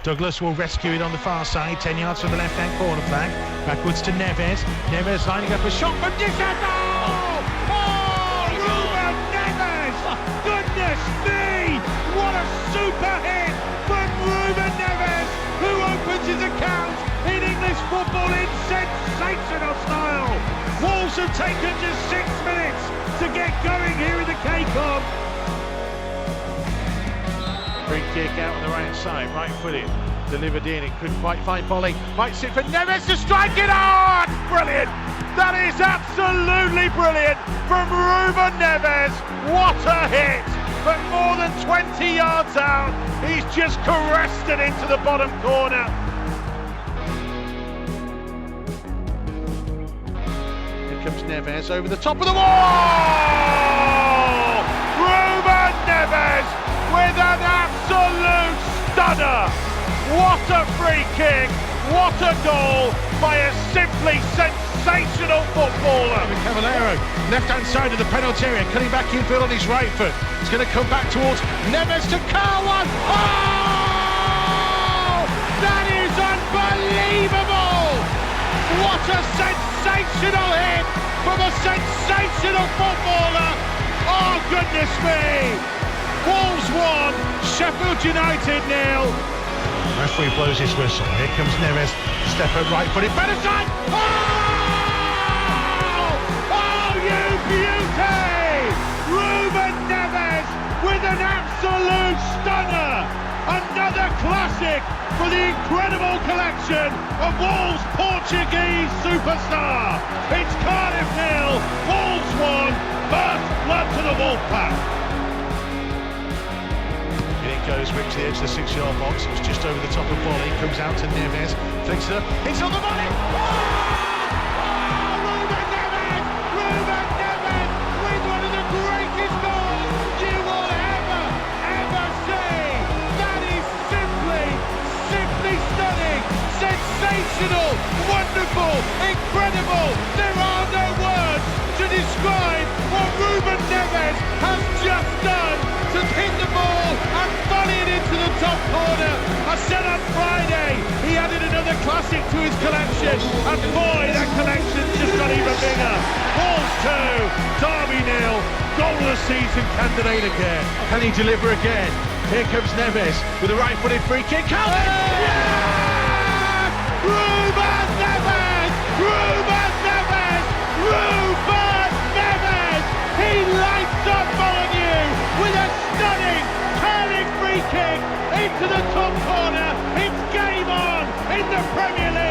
Douglas will rescue it on the far side, 10 yards from the left-hand corner flag. Backwards to Neves. Neves lining up a shot from distance. Oh, Rúben Neves! Goodness me! What a super hit from Rúben Neves, who opens his account in English football in sensational style. Wolves have taken just 6 minutes to get going here in the K-Cup. Free kick out on the right side, right footed, delivered in, and couldn't quite find Polly. Might sit for Neves to strike it on! Brilliant! That is absolutely brilliant from Rúben Neves. What a hit! But more than 20 yards out, he's just caressed it into the bottom corner. Here comes Neves over the top of the wall! Rúben Neves with an absolute stunner! What a free kick! What a goal by a simply sensational footballer! Cavallero, left-hand side of the penalty area, cutting back infield on his right foot. It's going to come back towards Neves to curl one. Oh! That is unbelievable! What a sensational hit from a sensational footballer! Oh, goodness me! Wolves 1, Sheffield United 0. Referee blows his whistle. Here comes Neves. Step up right footed. Better side. Oh! Oh, you beauty! Rúben Neves with an absolute stunner. Another classic for the incredible collection of Wolves' Portuguese superstar. It's Cardiff 0, Wolves 1. First blood to the Wolfpack. Goes Rick to the edge of the 6-yard box. It was just over the top of volley. Comes out to Neves. Flicks it up. It's on the volley. Oh! Rúben Neves! Rúben Neves with one of the greatest goals you will ever see. That is simply stunning, sensational, wonderful, incredible. There are no words to describe what Rúben Neves has just done to hit the ball and volley it into the top corner. I said on Friday he added another classic to his collection, and boy, that collection just got even bigger. Wolves 2, Derby 0, goal of the season candidate again. Can he deliver again? Here comes Neves with a right-footed free kick. Yes! Rúben Neves! Rúben Neves! Rúben Neves! He lights up Molyneux with a stunning, curling free kick into the top corner. It's game on in the Premier League.